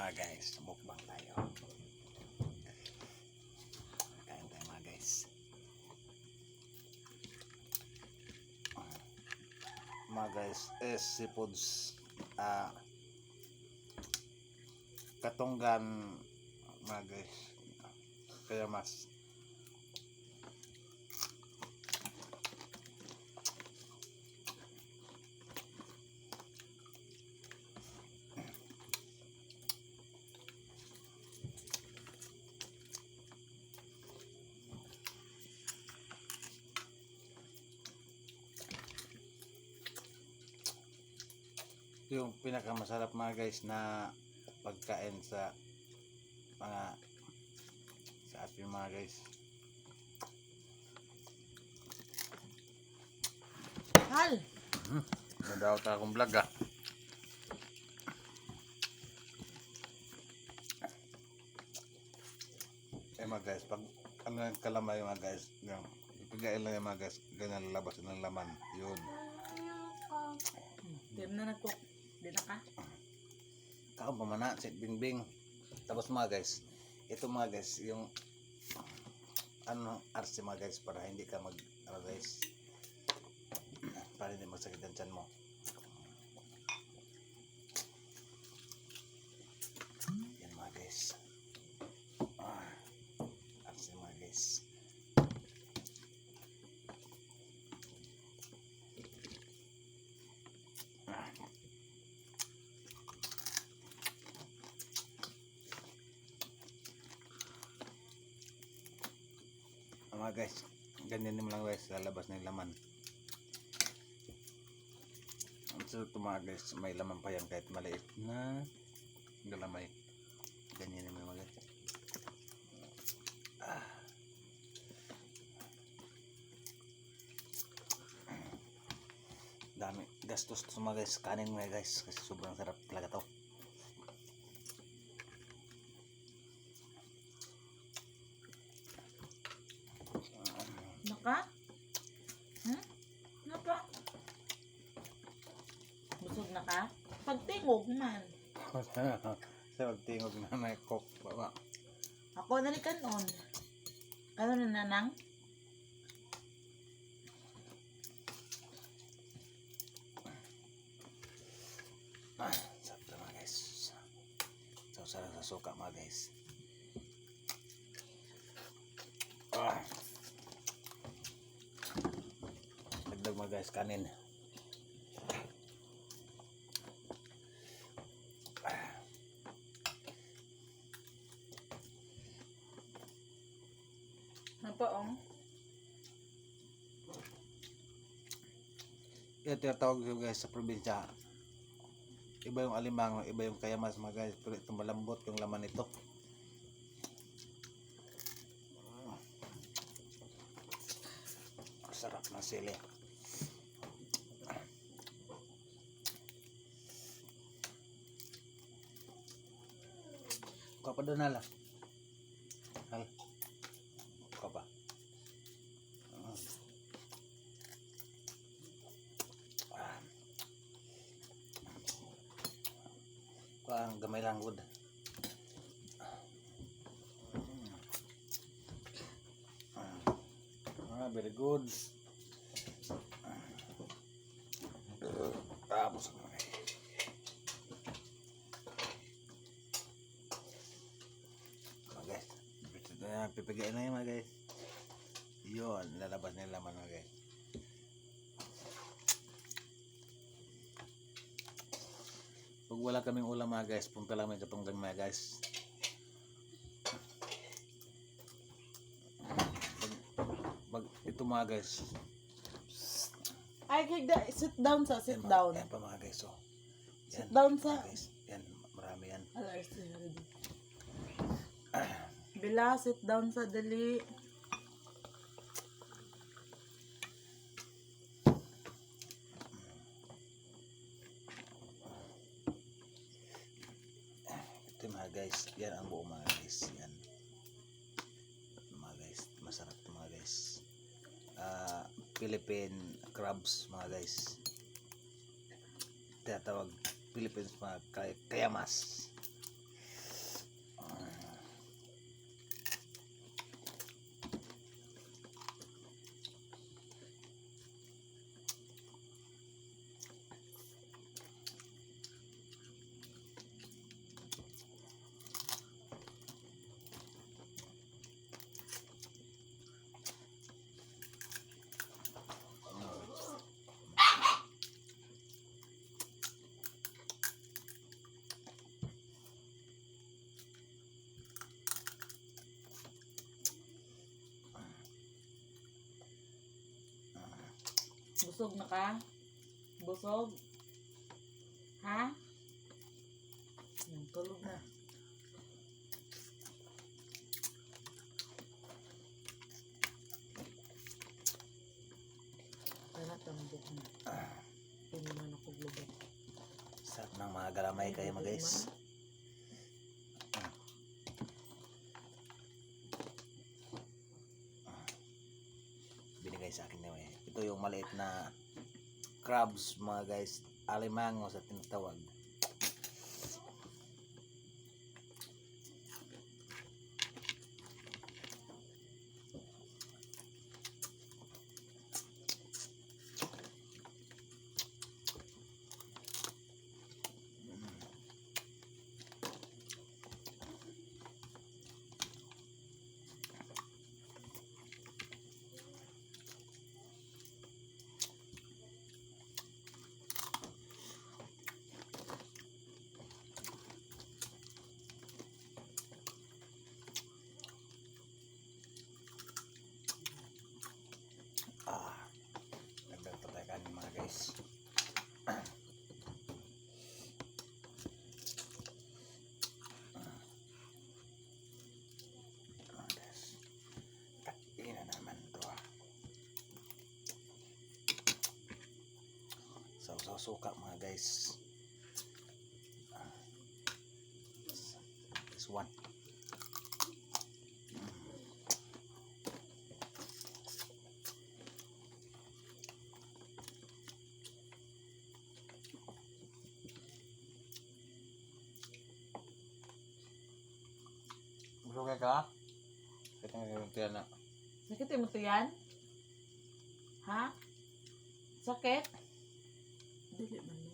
Mga guys, mukbang tayo. Kain tayo mga guys. Mga guys, seafoods, katunggan mga guys. Kaya mas yung pinakamasarap mga guys na pagkain sa mga sa ating mga guys. Hal! Nadaw ta akong vlog mga guys, pag ano yung kalamay mga guys, yung ipigain lang yung mga guys, ganyan lalabas ng laman yun. Di na nagcook. Di na ka? Kaon pa man na, sit bingbing. Tapos mga guys, ito mga guys, yung ano, arsi mga guys, para hindi ka mag, ano guys, para hindi magsakit ang tiyan mo. Yan mga guys. Arsi mga guys. Mga guys, ganyan mo lang guys, lalabas na yung laman. So ito mga guys, may laman pa yan kahit maliit na galamay. Ganyan mo mga guys. Dami gastos to mga guys, kanin mga guys, kasi sobrang sarap talaga to. Naka? Naka? Busog na ka? Pagtingog man. Sa pagtingog na may cook baba. Ako nalikan on. Ano na nanang? Sarap to mga guys. So sarap sa suka mga guys. Dagdag mga guys kanin. Napaong? Ito tinatawag ko guys sa probinsya. Iba yung alimango, iba yung kayamas mga guys. Pero ito malambot yung laman nito. Sarap ng sili. Kuha pa doon hala. Hal. Kuha pa. Kuha ang gamay lang good. Very good. Tapos mga guys, pipigain na yun mga guys. Yun, lalabas na yung laman mga guys. Pag wala kaming ulam mga guys, punta lang may katunggan mga guys. Ito mga guys. Ay, sit down sa, sit down. Yan pa mga guys, oh. Yan, Sit down sa. guys. Yan, marami yan. Bila, sit down sa dali. Ito mga guys, yan ang buo mga guys. Yan. Mga guys, masarap ito mga guys. Philippine crabs mga guys. Tinatawag Philippines mga kayamas. Busog na ka? Busog? Ha? Tulog na. Para tambok na. Hindi man ako lubog. Sarap ng mga galamay kayo mga guys. Binigay sa akin naman. Ito yung maliit na crabs mga guys. Alimango sa tinatawag. Nagdag pa tayo kanin mga guys. Kain na naman to. So suka mga guys. This one. Busog ka? Ito yung tiyan na. Sakit mo to yan? Ha? Sakit? Dili man mo.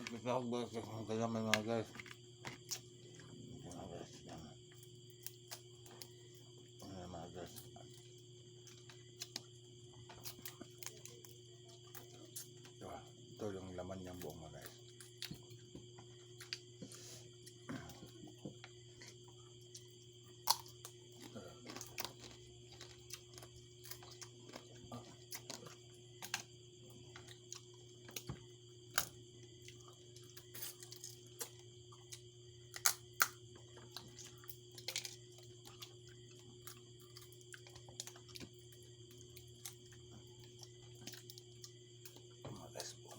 Ito ako ba sa galamay mga guys. Mga guys. Yan. Mga guys. Ito yung laman niyang buong mga guys.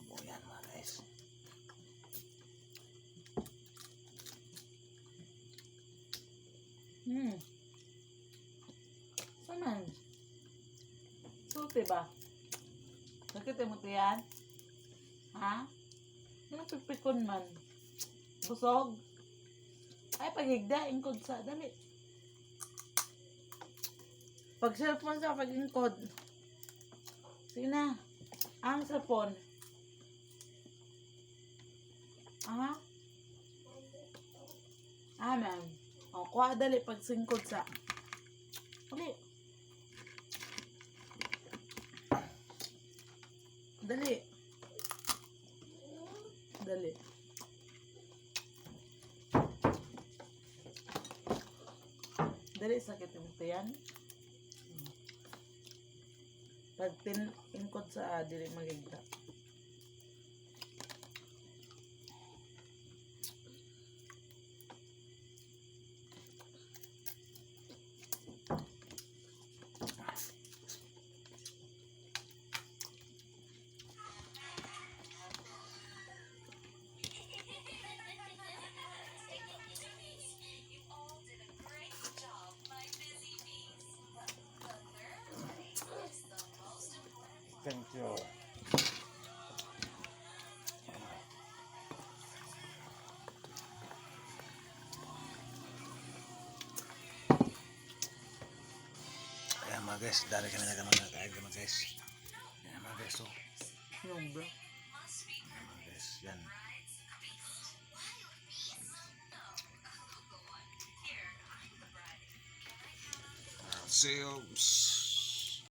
Buong yan mga guys. Saman? Sulti ba? Sakit mo to yan? Ha? Anong pipikon man? Busog? Ay, paghigda, ingkod sa, dali. Pag cellphone sa, pag ingkod. Sige na. Ang cellphone. Ah? Ma'am. O, kuha dali pag singkod sa. Dali. Dali. Dali. Dali, sakit mo ito yan. Pag ingkod sa dili magigda. Thank you. Ayan mga guys, dali kami nagkamagkakain mga guys. Ayan mga guys, oh. Yung bro. Ayan mga guys, yan. See you.